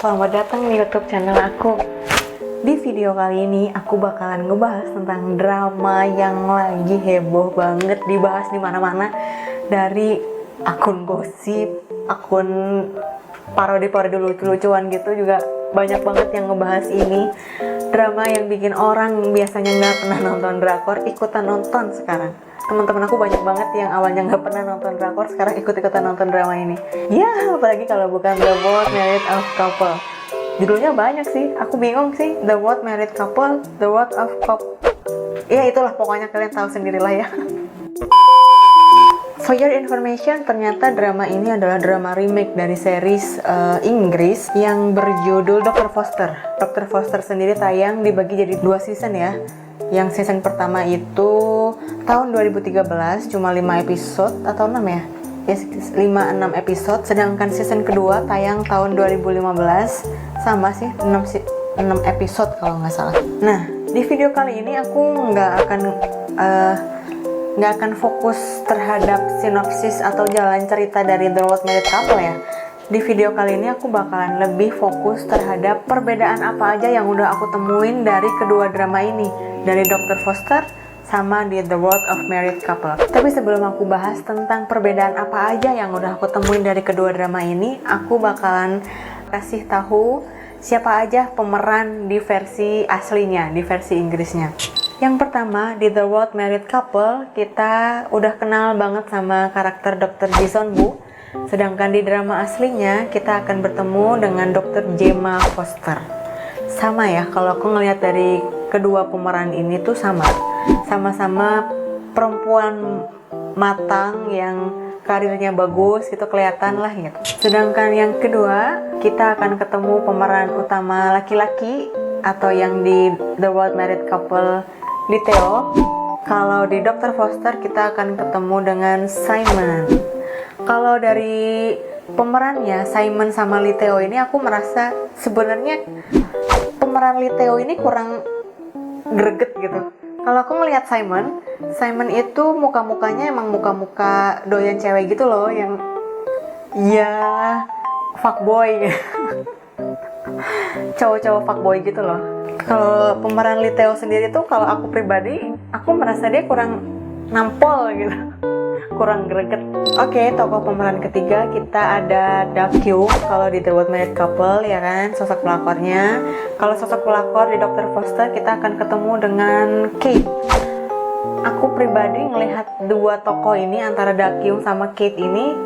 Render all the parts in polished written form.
Selamat datang di YouTube channel aku. Di video kali ini aku bakalan ngebahas tentang drama yang lagi heboh banget dibahas di mana-mana, dari akun gosip, akun parodi-parodi lucu-lucuan gitu juga banyak banget yang ngebahas ini. Drama yang bikin orang biasanya nggak pernah nonton drakor ikutan nonton sekarang. Teman-teman aku banyak banget yang awalnya nggak pernah nonton drakor sekarang ikut-ikutan nonton drama ini. Ya, apalagi kalau bukan The World Married of Couple. Judulnya banyak sih, aku bingung sih. The World Married Couple, The World of Couple. Ya itulah, pokoknya kalian tahu sendirilah ya. For your information, ternyata drama ini adalah drama remake dari series Inggris yang berjudul Dr. Foster. Dr. Foster sendiri tayang dibagi jadi 2 season ya. Yang season pertama itu tahun 2013, cuma 5 episode atau 6 ya? Ya 5-6 episode. Sedangkan season kedua tayang tahun 2015, sama sih 6 episode kalau nggak salah. Nah, di video kali ini aku nggak akan fokus terhadap sinopsis atau jalan cerita dari The World Married Couple ya. Di video kali ini aku bakalan lebih fokus terhadap perbedaan apa aja yang udah aku temuin dari kedua drama ini, dari Dr. Foster sama di The World of Married Couple. Tapi sebelum aku bahas tentang perbedaan apa aja yang udah aku temuin dari kedua drama ini, aku bakalan kasih tahu siapa aja pemeran di versi aslinya, di versi Inggrisnya. Yang pertama, di The World Married Couple, kita udah kenal banget sama karakter Dr. Ji Sun Woo. Sedangkan di drama aslinya, kita akan bertemu dengan Dr. Gemma Foster. Sama ya, kalau aku ngelihat dari kedua pemeran ini tuh sama-sama perempuan matang yang karirnya bagus gitu, kelihatan lah gitu. Sedangkan yang kedua, kita akan ketemu pemeran utama laki-laki atau yang di The World Married Couple, Theo. Kalau di Dr. Foster kita akan ketemu dengan Simon. Kalau dari pemerannya Simon sama Theo ini, aku merasa sebenarnya pemeran Theo ini kurang greget gitu. Kalau aku ngelihat Simon itu muka-mukanya emang muka-muka doyan cewek gitu loh, yang ya fuckboy cowok-cowok fuckboy gitu loh. Kalau pemeran Theo sendiri tuh, kalau aku pribadi, aku merasa dia kurang nampol gitu, kurang greget. Oke, tokoh pemeran ketiga kita ada Kyung. Kalau di The World Married Couple ya kan, sosok pelakornya. Kalau sosok pelakor di Dr. Foster kita akan ketemu dengan Kate. Aku pribadi ngelihat dua tokoh ini, antara Kyung sama Kate ini,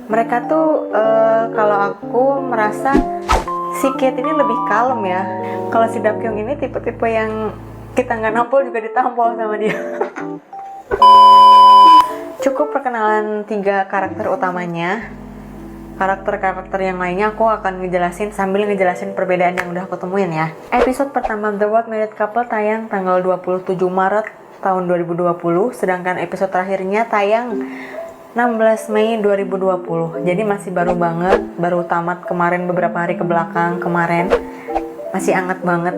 mereka tuh kalau aku merasa si Kate ini lebih kalem ya. Kalau si Kyung ini tipe-tipe yang kita nggak nampol juga ditampol sama dia. Cukup perkenalan 3 karakter utamanya. Karakter-karakter yang lainnya aku akan ngejelasin sambil ngejelasin perbedaan yang udah aku temuin ya. Episode pertama The World Married Couple tayang tanggal 27 Maret tahun 2020, sedangkan episode terakhirnya tayang 16 Mei 2020. Jadi masih baru banget, baru tamat kemarin, beberapa hari ke belakang kemarin. Masih hangat banget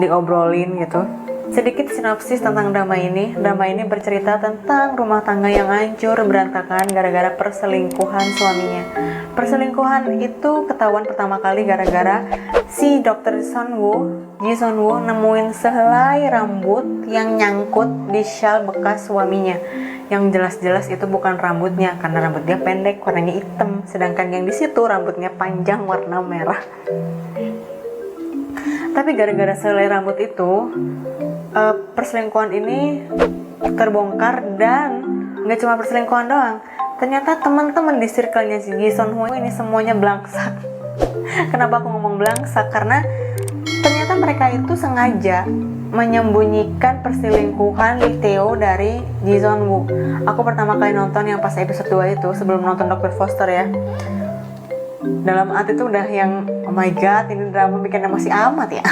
diobrolin gitu. Sedikit sinopsis tentang drama ini. Drama ini bercerita tentang rumah tangga yang hancur berantakan gara-gara perselingkuhan suaminya. Perselingkuhan itu ketahuan pertama kali gara-gara si Dr. Ji Sun Woo nemuin sehelai rambut yang nyangkut di shawl bekas suaminya. Yang jelas-jelas itu bukan rambutnya, karena rambut dia pendek, warnanya hitam, sedangkan yang di situ rambutnya panjang warna merah. Tapi gara-gara sehelai rambut itu, perselingkuhan ini terbongkar, dan nggak cuma perselingkuhan doang. Ternyata teman-teman di circle-nya si Ji Sun Woo ini semuanya belangsak. Kenapa aku ngomong belangsak? Karena ternyata mereka itu sengaja menyembunyikan perselingkuhan Theo dari Ji Sun Woo. Aku pertama kali nonton yang pas episode 2 itu, sebelum nonton Dr. Foster ya. Dalam hati itu udah yang, oh my god, ini drama bikin emosi amat ya.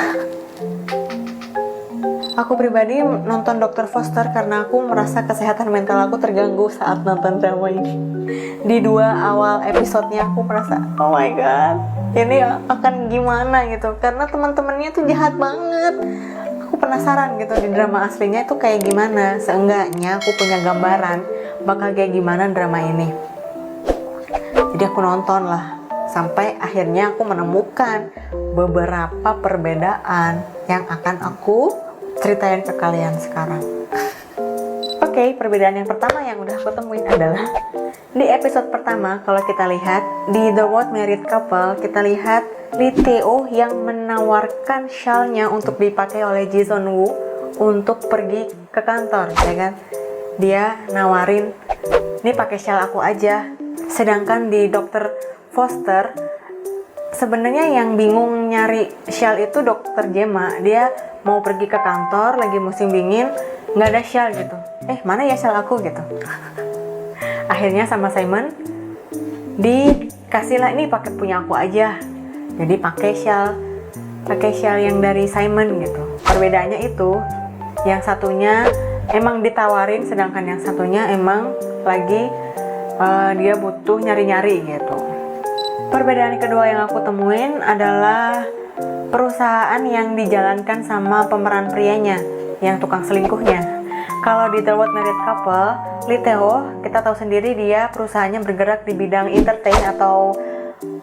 Aku pribadi nonton Dr. Foster karena aku merasa kesehatan mental aku terganggu saat nonton drama ini. Di 2 awal episodenya aku merasa, oh my god, ini akan gimana gitu. Karena teman-temannya tuh jahat banget. Aku penasaran gitu di drama aslinya itu kayak gimana. Seenggaknya aku punya gambaran bakal kayak gimana drama ini. Jadi aku nonton lah sampai akhirnya aku menemukan beberapa perbedaan yang akan aku ceritain ke kalian sekarang. Oke, perbedaan yang pertama yang udah aku temuin adalah di episode pertama, kalau kita lihat di The What Married Couple, kita lihat Lee Tae-oh yang menawarkan shawlnya untuk dipakai oleh Ji Sun-woo untuk pergi ke kantor, ya kan? Dia nawarin, "Ini pakai shawl aku aja." Sedangkan di Dr. Foster, sebenarnya yang bingung nyari shawl itu Dr. Gemma. Dia mau pergi ke kantor, lagi musim dingin, nggak ada shawl gitu. Mana ya shawl aku gitu. Akhirnya sama Simon dikasihlah, "Ini pakai punya aku aja." Jadi pakai shawl yang dari Simon gitu. Perbedaannya itu, yang satunya emang ditawarin, sedangkan yang satunya emang lagi dia butuh nyari-nyari gitu. Perbedaan kedua yang aku temuin adalah perusahaan yang dijalankan sama pemeran prianya, yang tukang selingkuhnya. Kalau di The What Married Couple, Lee Tae-oh, kita tahu sendiri dia perusahaannya bergerak di bidang entertain, atau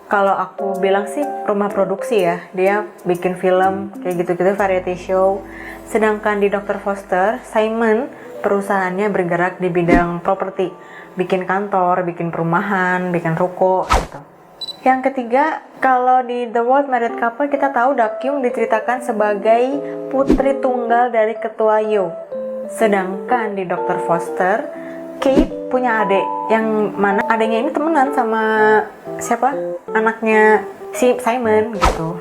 kalau aku bilang sih rumah produksi ya. Dia bikin film kayak gitu-gitu, variety show. Sedangkan di Dr. Foster, Simon perusahaannya bergerak di bidang properti, bikin kantor, bikin perumahan, bikin ruko gitu. Yang ketiga, kalau di The What Married Couple kita tahu Dakyung diceritakan sebagai putri tunggal dari ketua Yo. Sedangkan di Dr. Foster, Kate punya adik, yang mana adiknya ini temenan sama siapa? Anaknya si Simon gitu.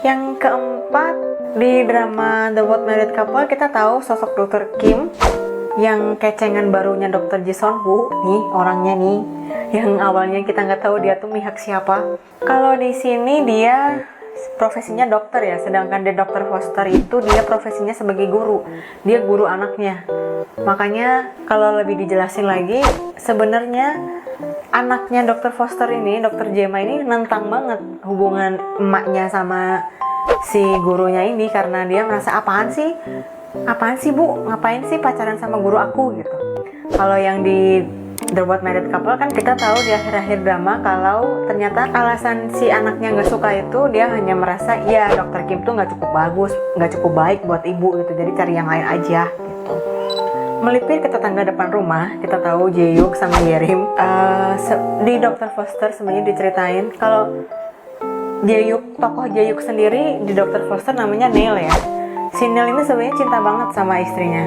Yang keempat, di drama The What Married Couple kita tahu sosok Dr. Kim yang kecengan barunya Dr. Ji Sun-woo nih, orangnya nih, yang awalnya kita nggak tahu dia tuh mihak siapa. Kalau di sini dia profesinya dokter ya, sedangkan di Dr. Foster itu dia profesinya sebagai guru. Dia guru anaknya. Makanya kalau lebih dijelasin lagi, sebenarnya anaknya Dr. Foster ini, Dr. Gemma ini nentang banget hubungan emaknya sama si gurunya ini, karena dia merasa apaan sih bu, ngapain sih pacaran sama guru aku gitu. Kalau yang di The What Married Couple kan kita tahu di akhir-akhir drama kalau ternyata alasan si anaknya nggak suka itu dia hanya merasa ya Dr. Kim tuh nggak cukup bagus, nggak cukup baik buat ibu gitu, jadi cari yang lain aja gitu. Melipir ke tetangga depan rumah, kita tahu Jae-yuk sama Yerim. Di Dr. Foster sebenarnya diceritain kalau tokoh Jae-yuk sendiri di Dr. Foster namanya Neil ya. Si Neil ini sebenarnya cinta banget sama istrinya.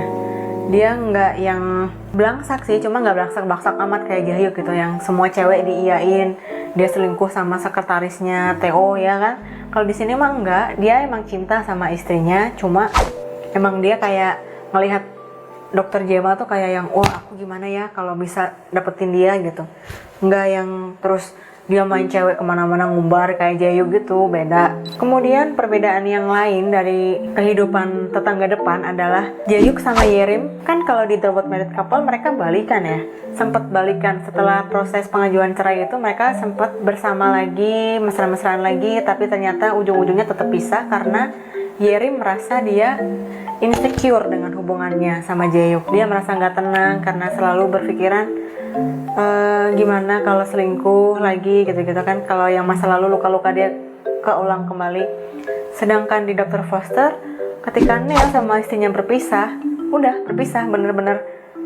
Dia nggak yang belangsak sih, cuma nggak belangsak amat kayak Jae-yuk gitu, yang semua cewek diiyain dia selingkuh sama sekretarisnya Teo ya kan. Kalau di sini mah enggak, dia emang cinta sama istrinya, cuma emang dia kayak ngelihat Dokter Gemma tuh kayak yang, wah aku gimana ya kalau bisa dapetin dia gitu. Nggak yang terus dia main cewek kemana-mana ngumbar kayak Jae-yuk gitu, beda. Kemudian perbedaan yang lain dari kehidupan tetangga depan adalah Jae-yuk sama Yerim. Kan kalau di The What Married Couple mereka balikan ya, sempat balikan setelah proses pengajuan cerai itu, mereka sempat bersama lagi, mesra-mesraan lagi, tapi ternyata ujung-ujungnya tetap pisah karena Yerim merasa dia insecure dengan hubungannya sama Jae-yuk. Dia merasa nggak tenang karena selalu berpikiran gimana kalau selingkuh lagi gitu-gitu kan, kalau yang masa lalu luka-luka dia keulang kembali. Sedangkan di Dr. Foster, ketika Neil sama istrinya berpisah, udah berpisah, bener-bener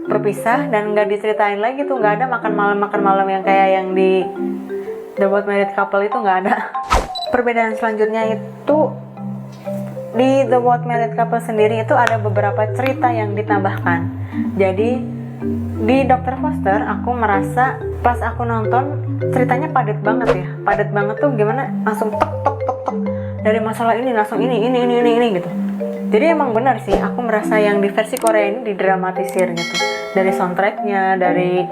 berpisah, dan nggak diceritain lagi tuh, nggak ada makan malam yang kayak yang di The What Married Couple itu, nggak ada. Perbedaan selanjutnya itu di The What Married Couple sendiri itu ada beberapa cerita yang ditambahkan. Jadi di Dr. Foster aku merasa pas aku nonton ceritanya padat banget ya, padat banget tuh gimana, langsung tok dari masalah ini langsung ini gitu. Jadi emang benar sih, aku merasa yang di versi Korea ini didramatisir gitu, dari soundtracknya, dari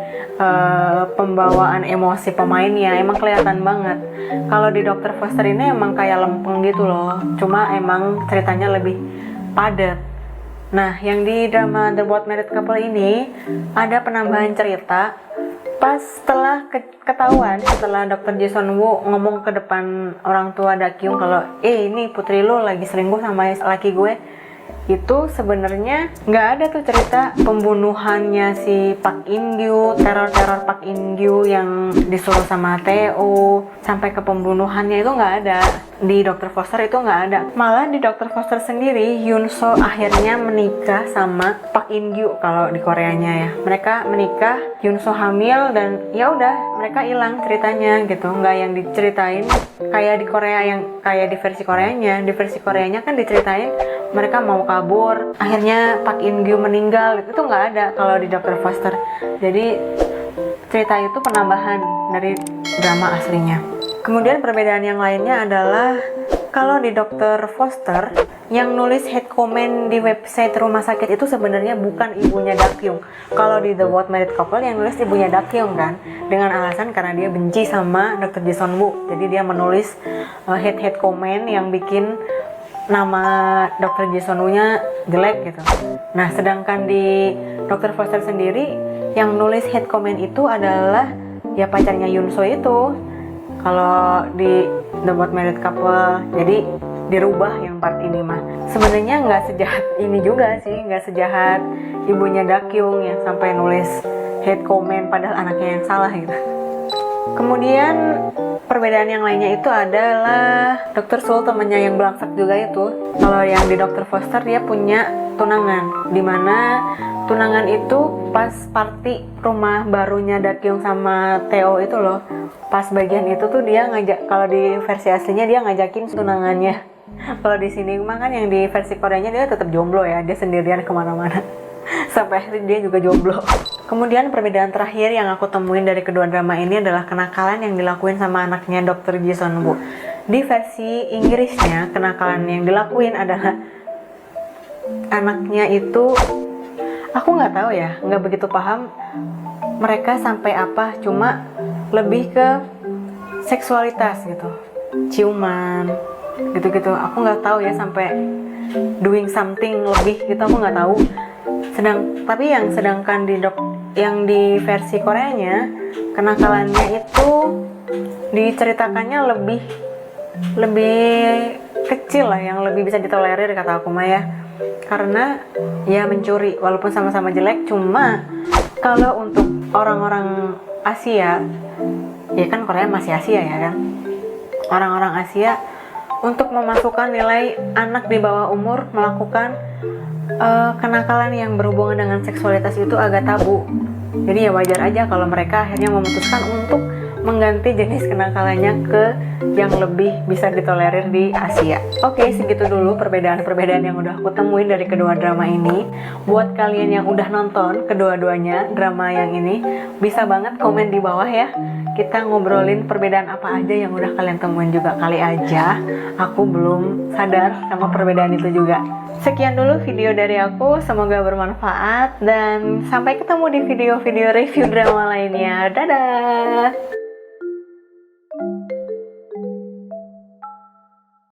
pembawaan emosi pemainnya emang kelihatan banget. Kalau di Dr. Foster ini emang kayak lempeng gitu loh, cuma emang ceritanya lebih padat. Nah, yang di drama The What Married Couple ini ada penambahan cerita pas setelah ketahuan, setelah Dr. Ji Sun-woo ngomong ke depan orang tua Dakyung kalau ini putri lo lagi selingkuh sama laki gue. itu sebenarnya nggak ada tuh cerita pembunuhannya si Park In Gyu, teror Park In Gyu yang disuruh sama Theo, sampai ke pembunuhannya itu nggak ada. Di Dr. Foster itu nggak ada. Malah di Dr. Foster sendiri, Yoon So akhirnya menikah sama Park In Gyu kalau di Koreanya ya. Mereka menikah, Yoon So hamil, dan ya udah mereka hilang ceritanya gitu. Nggak yang diceritain kayak di Korea, yang kayak di versi Koreanya. Di versi Koreanya kan diceritain mereka mau kabur, akhirnya Park In Gyu meninggal, itu nggak ada kalau di Dr. Foster. Jadi cerita itu penambahan dari drama aslinya. Kemudian perbedaan yang lainnya adalah kalau di Dr. Foster yang nulis head comment di website rumah sakit itu sebenarnya bukan ibunya Dakyung. Kalau di The What Married Couple yang nulis ibunya Dakyung kan, dengan alasan karena dia benci sama Dr. Ji Son Woo. Jadi dia menulis head comment yang bikin nama Dr. Ji Son Woo-nya jelek gitu. Nah, sedangkan di Dr. Foster sendiri yang nulis head comment itu adalah ya pacarnya Yoon So itu. Kalau di The What Married Couple, jadi dirubah yang part ini mah. Sebenarnya nggak sejahat ini juga sih, nggak sejahat ibunya Dakyung yang sampai nulis head comment padahal anaknya yang salah gitu. Kemudian perbedaan yang lainnya itu adalah Dr. Sul temennya yang belangsak juga itu. Kalau yang di Dr. Foster dia punya tunangan, dimana tunangan itu pas party rumah barunya Dakyung sama Theo itu loh. Pas bagian itu tuh dia ngajak, kalau di versi aslinya dia ngajakin tunangannya. Kalau di sini mah kan yang di versi Koreanya dia tetap jomblo ya, dia sendirian kemana-mana. Sampai akhirnya dia juga jomblo. Kemudian perbedaan terakhir yang aku temuin dari kedua drama ini adalah kenakalan yang dilakuin sama anaknya Dr. Ji Son Woo. Di versi Inggrisnya, kenakalan yang dilakuin adalah anaknya itu, aku nggak tahu ya, nggak begitu paham mereka sampai apa, cuma lebih ke seksualitas gitu, ciuman gitu-gitu. Aku nggak tahu ya sampai doing something lebih gitu, aku nggak tahu. Tapi sedangkan yang di versi Koreanya kenakalannya itu diceritakannya lebih kecil lah, yang lebih bisa ditolerir kata aku mah ya. Karena ya mencuri walaupun sama-sama jelek, cuma kalau untuk orang-orang Asia, ya kan Korea masih Asia ya kan, orang-orang Asia untuk memasukkan nilai anak di bawah umur melakukan kenakalan yang berhubungan dengan seksualitas itu agak tabu. Jadi ya wajar aja kalau mereka akhirnya memutuskan untuk mengganti jenis kenakalannya ke yang lebih bisa ditolerir di Asia. Oke, segitu dulu perbedaan-perbedaan yang udah aku temuin dari kedua drama ini. Buat kalian yang udah nonton kedua-duanya drama yang ini, bisa banget komen di bawah ya. Kita ngobrolin perbedaan apa aja yang udah kalian temuin juga. Kali aja aku belum sadar sama perbedaan itu juga. Sekian dulu video dari aku, semoga bermanfaat dan sampai ketemu di video-video review drama lainnya. Dadah!